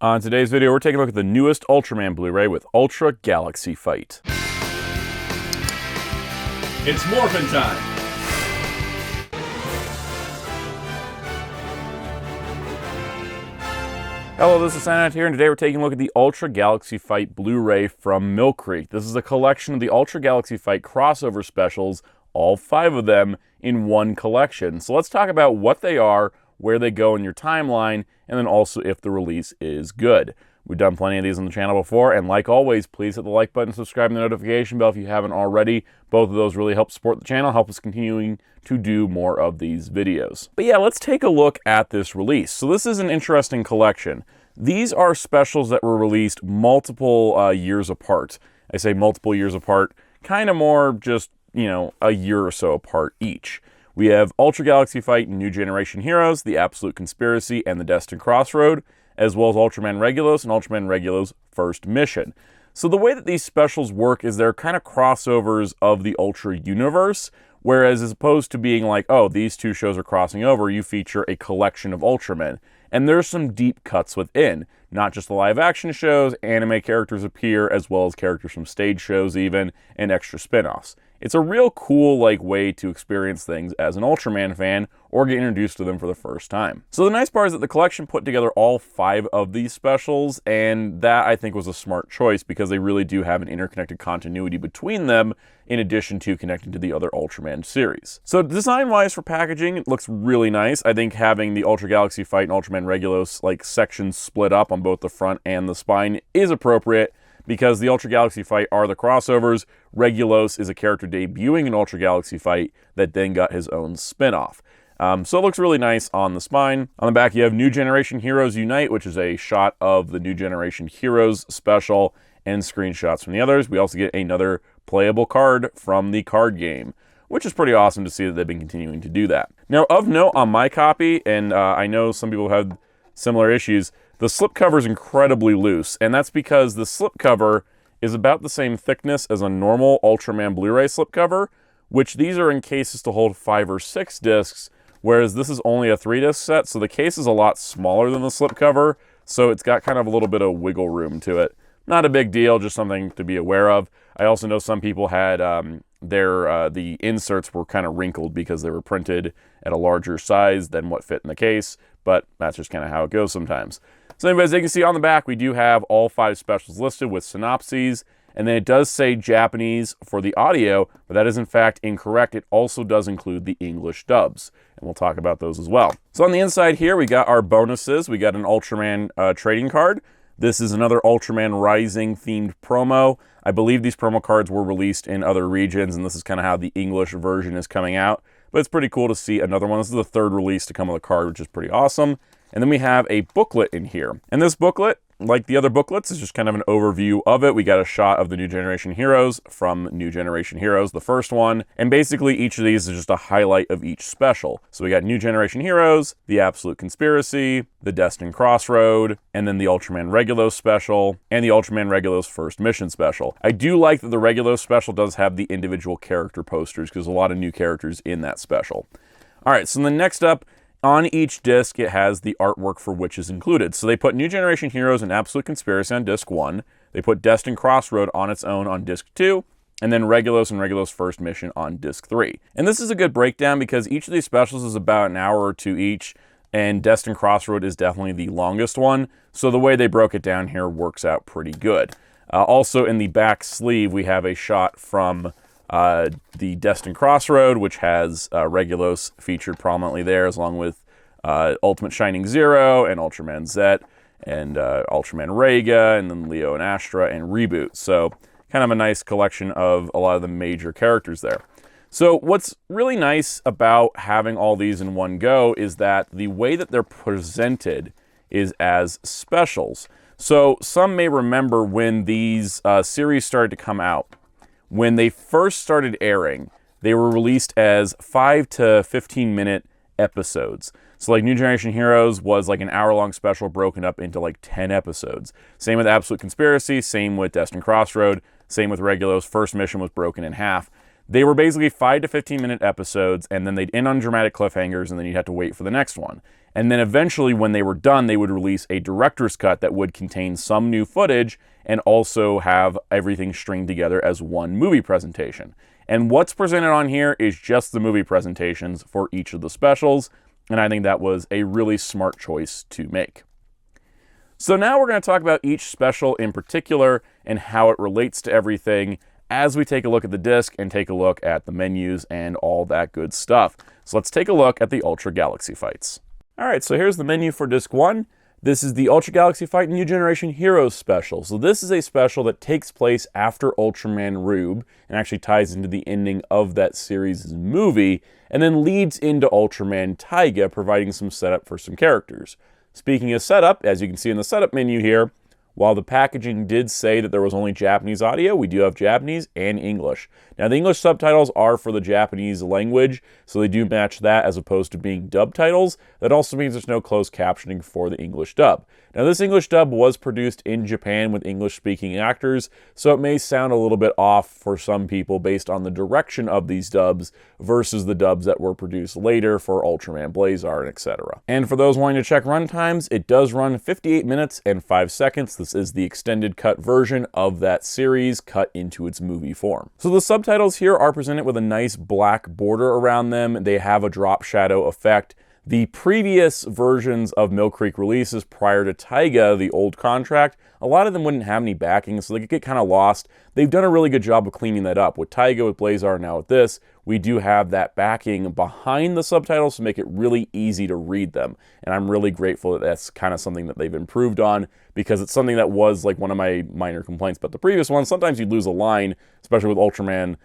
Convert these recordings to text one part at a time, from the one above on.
On today's video, we're taking a look at the newest Ultraman Blu-ray with Ultra Galaxy Fight. It's morphin' time! Hello, this is Soundout here, and today we're taking a look at the Ultra Galaxy Fight Blu-ray from Mill Creek. This is a collection of the Ultra Galaxy Fight crossover specials, all 5 of them in one collection. So let's talk about what they are, where they go in your timeline, and then also if the release is good. We've done plenty of these on the channel before, and like always, please hit the like button, subscribe, and the notification bell if you haven't already. Both of those really help support the channel, help us continuing to do more of these videos. But yeah, let's take a look at this release. So this is an interesting collection. These are specials that were released multiple years apart. I say multiple years apart, kind of more just, you know, a year or so apart each. We have Ultra Galaxy Fight New Generation Heroes, The Absolute Conspiracy, and The Destined Crossroad, as well as Ultraman Regulos and Ultraman Regulos First Mission. So the way that these specials work is they're kind of crossovers of the Ultra universe, whereas as opposed to being like, oh, these two shows are crossing over, you feature a collection of Ultramen. And there's some deep cuts within, not just the live action shows, anime characters appear, as well as characters from stage shows even, and extra spin-offs. It's a real cool way to experience things as an Ultraman fan or get introduced to them for the first time. So the nice part is that the collection put together all 5 of these specials, and that I think was a smart choice because they really do have an interconnected continuity between them in addition to connecting to the other Ultraman series. So design-wise for packaging, it looks really nice. I think having the Ultra Galaxy Fight and Ultraman Regulos sections split up on both the front and the spine is appropriate, because the Ultra Galaxy Fight are the crossovers. Regulos is a character debuting in Ultra Galaxy Fight that then got his own spin-off. So it looks really nice on the spine. On the back, you have New Generation Heroes Unite, which is a shot of the New Generation Heroes special and screenshots from the others. We also get another playable card from the card game, which is pretty awesome to see that they've been continuing to do that. Now, of note on my copy, and I know some people have similar issues, the slipcover is incredibly loose, and that's because the slipcover is about the same thickness as a normal Ultraman Blu-ray slipcover, which these are in cases to hold 5 or 6 discs, whereas this is only a 3-disc set, so the case is a lot smaller than the slipcover, so it's got kind of a little bit of wiggle room to it. Not a big deal, just something to be aware of. I also know some people had the inserts were kind of wrinkled because they were printed at a larger size than what fit in the case, but that's just kind of how it goes sometimes. So anyways, as you can see on the back, we do have all 5 specials listed with synopses, and then it does say Japanese for the audio, but that is in fact incorrect. It also does include the English dubs, and we'll talk about those as well. So on the inside here, we got our bonuses. We got an Ultraman trading card. This is another Ultraman Rising themed promo. I believe these promo cards were released in other regions, and this is kind of how the English version is coming out. But it's pretty cool to see another one. This is the 3rd release to come with a card, which is pretty awesome. And then we have a booklet in here. And this booklet, like the other booklets, is just kind of an overview of it. We got a shot of the New Generation Heroes from New Generation Heroes, the first one. And basically each of these is just a highlight of each special. So we got New Generation Heroes, The Absolute Conspiracy, The Destined Crossroad, and then the Ultraman Regulos special, and the Ultraman Regulos First Mission special. I do like that the Regulos special does have the individual character posters, because there's a lot of new characters in that special. All right, so then next up, on each disc, it has the artwork for which is included. So they put New Generation Heroes and Absolute Conspiracy on disc 1. They put Destined Crossroad on its own on disc 2. And then Regulos and Regulos First Mission on disc 3. And this is a good breakdown because each of these specials is about an hour or 2 each. And Destined Crossroad is definitely the longest one. So the way they broke it down here works out pretty good. Also in the back sleeve, we have a shot from the Destined Crossroad, which has Regulos featured prominently there, along with Ultimate Shining Zero and Ultraman Zet and Ultraman Rega, and then Leo and Astra and Reboot. So kind of a nice collection of a lot of the major characters there. So what's really nice about having all these in one go is that the way that they're presented is as specials. So some may remember when these series started to come out. When they first started airing, they were released as 5 to 15 minute episodes. So like New Generation Heroes was like an hour-long special broken up into like 10 episodes. Same with Absolute Conspiracy, same with Destined Crossroad, same with Regulos. First Mission was broken in half. They were basically 5 to 15-minute episodes, and then they'd end on dramatic cliffhangers, and then you'd have to wait for the next one. And then eventually, when they were done, they would release a director's cut that would contain some new footage and also have everything stringed together as one movie presentation. And what's presented on here is just the movie presentations for each of the specials, and I think that was a really smart choice to make. So now we're going to talk about each special in particular and how it relates to everything as we take a look at the disc and take a look at the menus and all that good stuff. So let's take a look at the Ultra Galaxy fights. All right, so here's the menu for disc 1. This is the Ultra Galaxy Fight New Generation Heroes special. So this is a special that takes place after Ultraman Rube and actually ties into the ending of that series' movie and then leads into Ultraman Taiga, providing some setup for some characters. Speaking of setup, as you can see in the setup menu here, while the packaging did say that there was only Japanese audio, we do have Japanese and English. Now, the English subtitles are for the Japanese language, so they do match that as opposed to being dub titles. That also means there's no closed captioning for the English dub. Now, this English dub was produced in Japan with English-speaking actors, so it may sound a little bit off for some people based on the direction of these dubs versus the dubs that were produced later for Ultraman Blazar, etc. And for those wanting to check runtimes, it does run 58 minutes and 5 seconds. This is the extended cut version of that series cut into its movie form. So the subtitles here are presented with a nice black border around them. They have a drop shadow effect. The previous versions of Mill Creek releases prior to Taiga, the old contract, a lot of them wouldn't have any backing, so they could get kind of lost. They've done a really good job of cleaning that up. With Taiga, with Blazar, now with this, we do have that backing behind the subtitles to make it really easy to read them. And I'm really grateful that that's kind of something that they've improved on, because it's something that was like one of my minor complaints about the previous one. Sometimes you'd lose a line, especially with Ultraman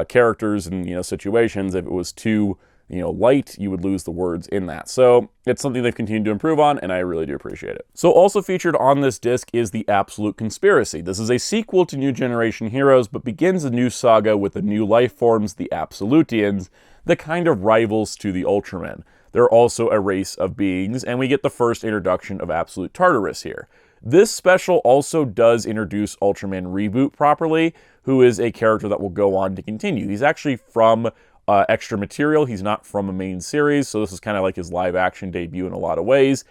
characters and situations. If it was too light, you would lose the words in that. So it's something they've continued to improve on, and I really do appreciate it. So also featured on this disc is the Absolute Conspiracy. This is a sequel to New Generation Heroes, but begins a new saga with the new life forms, the Absolutians, the kind of rivals to the Ultramen. They're also a race of beings, and we get the first introduction of Absolute Tartarus here. This special also does introduce Ultraman Reboot properly, who is a character that will go on to continue. He's actually from extra material. He's not from a main series, so this is kind of like his live action debut in a lot of ways.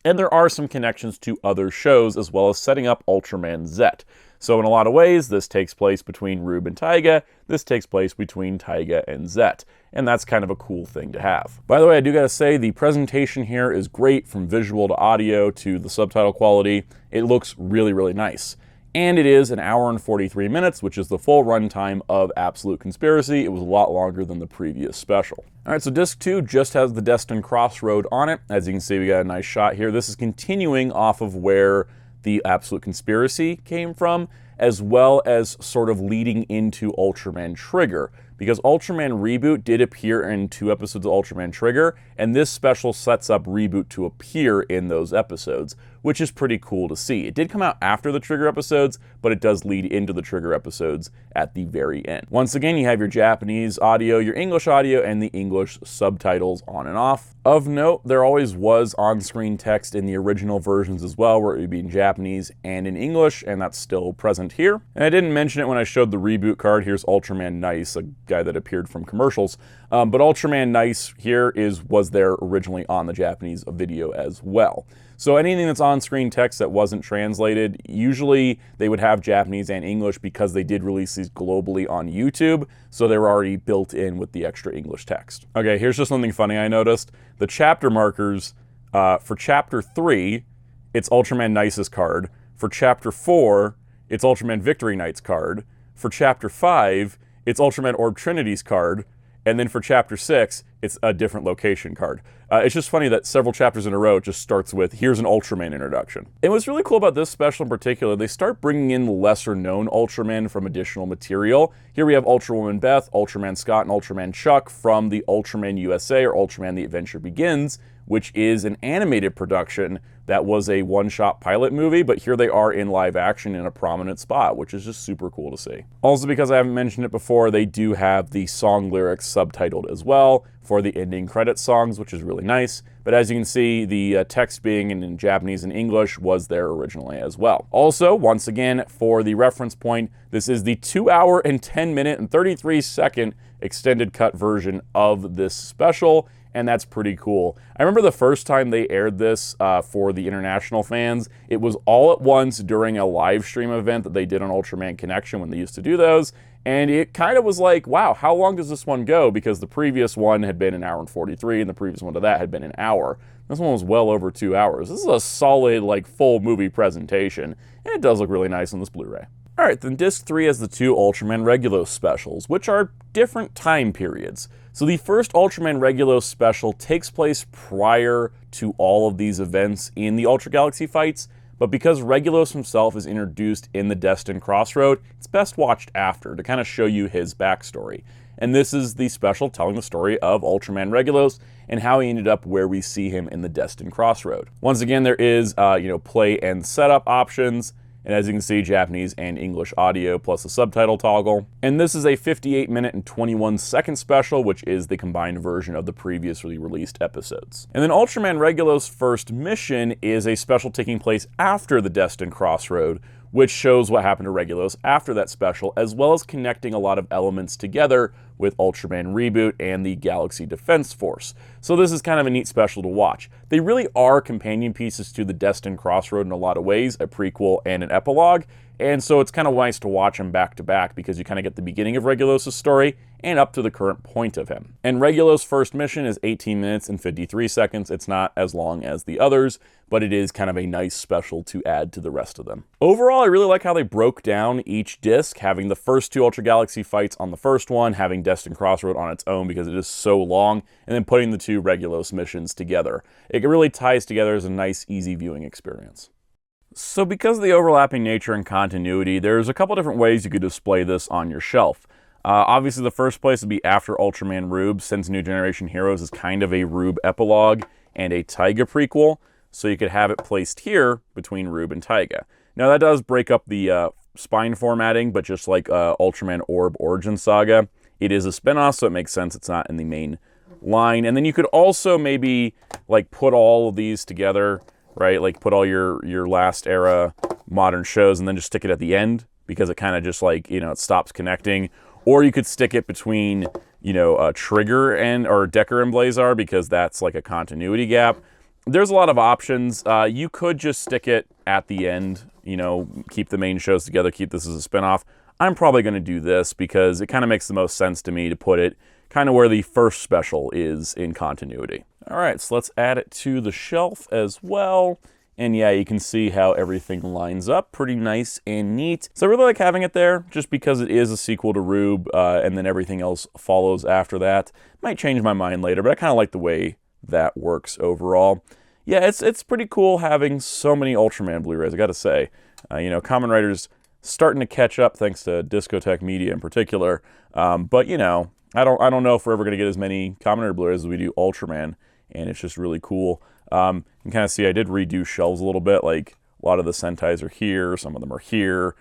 And there are some connections to other shows, as well as setting up Ultraman Z. So in a lot of ways, this takes place between Rube and Taiga. This takes place between Taiga and Z. And that's kind of a cool thing to have. By the way, I do gotta say, the presentation here is great, from visual to audio to the subtitle quality. It looks really, really nice. And it is 1 hour and 43 minutes, which is the full runtime of Absolute Conspiracy. It was a lot longer than the previous special. All right, so disc 2 just has the Destined Crossroad on it. As you can see, we got a nice shot here. This is continuing off of where the Absolute Conspiracy came from, as well as sort of leading into Ultraman Trigger, because Ultraman Reboot did appear in 2 episodes of Ultraman Trigger, and this special sets up Reboot to appear in those episodes, which is pretty cool to see. It did come out after the Trigger episodes, but it does lead into the Trigger episodes at the very end. Once again, you have your Japanese audio, your English audio, and the English subtitles on and off. Of note, there always was on-screen text in the original versions as well, where it would be in Japanese and in English, and that's still present here. And I didn't mention it when I showed the Reboot card. Here's Ultraman Nice, a guy that appeared from commercials. But Ultraman Nice here was there originally on the Japanese video as well. So anything that's on-screen text that wasn't translated, usually they would have Japanese and English because they did release these globally on YouTube, so they were already built in with the extra English text. Okay, here's just something funny I noticed. The chapter markers for Chapter 3, it's Ultraman Nice's card. For Chapter 4, it's Ultraman Victory Knight's card. For Chapter 5, it's Ultraman Orb Trinity's card. And then for Chapter 6, it's a different location card. It's just funny that several chapters in a row it just starts with, here's an Ultraman introduction. And what's really cool about this special in particular, they start bringing in the lesser-known Ultraman from additional material. Here we have Ultrawoman Beth, Ultraman Scott, and Ultraman Chuck from the Ultraman USA, or Ultraman The Adventure Begins, which is an animated production that was a one-shot pilot movie, but here they are in live action in a prominent spot, which is just super cool to see. Also, because I haven't mentioned it before, they do have the song lyrics subtitled as well for the ending credits songs, which is really nice. But as you can see, the text being in Japanese and English was there originally as well. Also, once again, for the reference point, this is the 2 hour and 10 minute and 33 second extended cut version of this special, and that's pretty cool. I remember the first time they aired this for the international fans, it was all at once during a live stream event that they did on Ultraman Connection when they used to do those, and it kind of was like, wow, how long does this one go? Because the previous one had been an hour and 43, and the previous one to that had been an hour. This one was well over 2 hours. This is a solid, like, full movie presentation, and it does look really nice on this Blu-ray. Alright, then Disc 3 has the two Ultraman Regulos specials, which are different time periods. So the first Ultraman Regulos special takes place prior to all of these events in the Ultra Galaxy fights, but because Regulos himself is introduced in the Destined Crossroad, it's best watched after to kind of show you his backstory. And this is the special telling the story of Ultraman Regulos and how he ended up where we see him in the Destined Crossroad. Once again, there is play and setup options, and as you can see, Japanese and English audio plus a subtitle toggle. And this is a 58 minute and 21 second special, which is the combined version of the previously released episodes. And then Ultraman Regulos' first mission is a special taking place after the Destined Crossroad, which shows what happened to Regulos after that special, as well as connecting a lot of elements together with Ultraman Reboot and the Galaxy Defense Force. So this is kind of a neat special to watch. They really are companion pieces to the Destined Crossroad in a lot of ways, a prequel and an epilogue, and so it's kind of nice to watch them back to back because you kind of get the beginning of Regulos' story and up to the current point of him. And Regulos' first mission is 18 minutes and 53 seconds. It's not as long as the others, but it is kind of a nice special to add to the rest of them. Overall, I really like how they broke down each disc, having the first two Ultra Galaxy fights on the first one, having Destined Crossroad on its own because it is so long, and then putting the two Regulos missions together. It really ties together as a nice, easy viewing experience. So because of the overlapping nature and continuity, there's a couple different ways you could display this on your shelf. Obviously, the first place would be after Ultraman Rube, since New Generation Heroes is kind of a Rube epilogue and a Taiga prequel, so you could have it placed here between Rube and Taiga. Now, that does break up the spine formatting, but just like Ultraman Orb Origin Saga, it is a spinoff, so it makes sense it's not in the main line. And then you could also maybe like put all of these together, right? Like put all your last era modern shows and then just stick it at the end because it kind of just like, it stops connecting. Or you could stick it between, Trigger or Decker and Blazar because that's like a continuity gap. There's a lot of options. You could just stick it at the end, keep the main shows together, keep this as a spinoff. I'm probably going to do this because it kind of makes the most sense to me to put it kind of where the first special is in continuity. All right, so let's add it to the shelf as well. And yeah, you can see how everything lines up pretty nice and neat. So I really like having it there just because it is a sequel to Rube and then everything else follows after that. Might change my mind later, but I kind of like the way that works overall. Yeah, it's pretty cool having so many Ultraman Blu-rays, I gotta say. Kamen Rider's starting to catch up thanks to Discotek Media in particular. But I don't know if we're ever gonna get as many Kamen Rider Blu-rays as we do Ultraman, and it's just really cool. You can kind of see I did redo shelves a little bit, like a lot of the Sentais are here, some of them are here,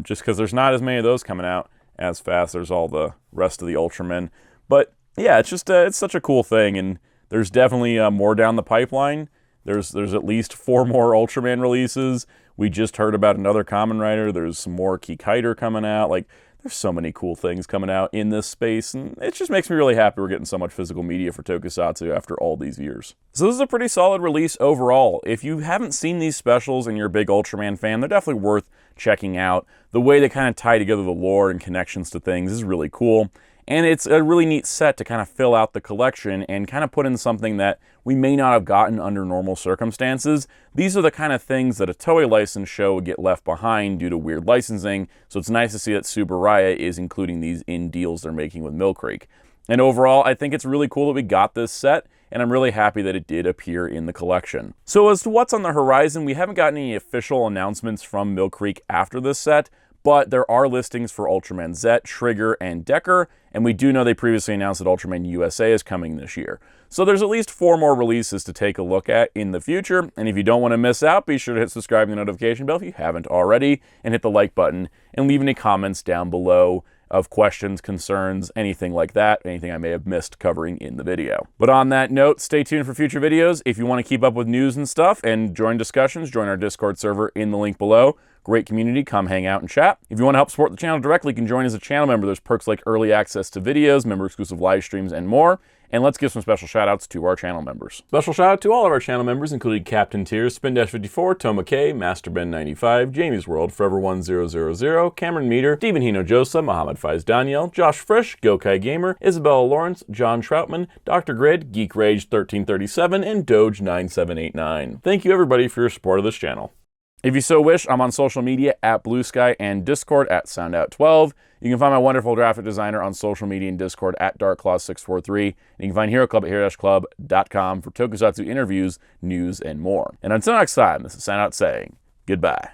just because there's not as many of those coming out as fast. There's all the rest of the Ultramen. But yeah, it's just it's such a cool thing, and there's definitely more down the pipeline. There's at least 4 more Ultraman releases. We just heard about another Kamen Rider. There's some more Kikaider coming out. Like, there's so many cool things coming out in this space, and it just makes me really happy we're getting so much physical media for Tokusatsu after all these years. So this is a pretty solid release overall. If you haven't seen these specials and you're a big Ultraman fan, they're definitely worth checking out. The way they kind of tie together the lore and connections to things is really cool. And it's a really neat set to kind of fill out the collection and kind of put in something that we may not have gotten under normal circumstances. These are the kind of things that a Toei licensed show would get left behind due to weird licensing, so it's nice to see that Tsuburaya is including these in deals they're making with Mill Creek. And overall, I think it's really cool that we got this set, and I'm really happy that it did appear in the collection. So as to what's on the horizon, we haven't gotten any official announcements from Mill Creek after this set, but there are listings for Ultraman Z, Trigger, and Decker, and we do know they previously announced that Ultraman USA is coming this year. So there's at least 4 more releases to take a look at in the future, and if you don't want to miss out, be sure to hit subscribe and the notification bell if you haven't already, and hit the like button, and leave any comments down below of questions, concerns, anything like that, anything I may have missed covering in the video. But on that note, stay tuned for future videos. If you want to keep up with news and stuff and join discussions, join our Discord server in the link below. Great community, come hang out and chat. If you want to help support the channel directly, you can join as a channel member. There's perks like early access to videos, member-exclusive live streams, and more. And let's give some special shout-outs to our channel members. Special shout-out to all of our channel members, including Captain Tears, Spin-54, Toma K, MasterBen95, Jamie's World, Forever1000, Cameron Meter, Stephen Hino Josa, Mohammed Faiz Daniel, Josh Frisch, Gokai Gamer, Isabella Lawrence, John Troutman, Dr. Grid, Geek Rage 1337, and Doge9789. Thank you everybody for your support of this channel. If you so wish, I'm on social media at Blue Sky and Discord at Soundout12. You can find my wonderful graphic designer on social media and Discord at DarkClaw643. And you can find Hero Club at hero-club.com for Tokusatsu interviews, news, and more. And until next time, this is Soundout saying goodbye.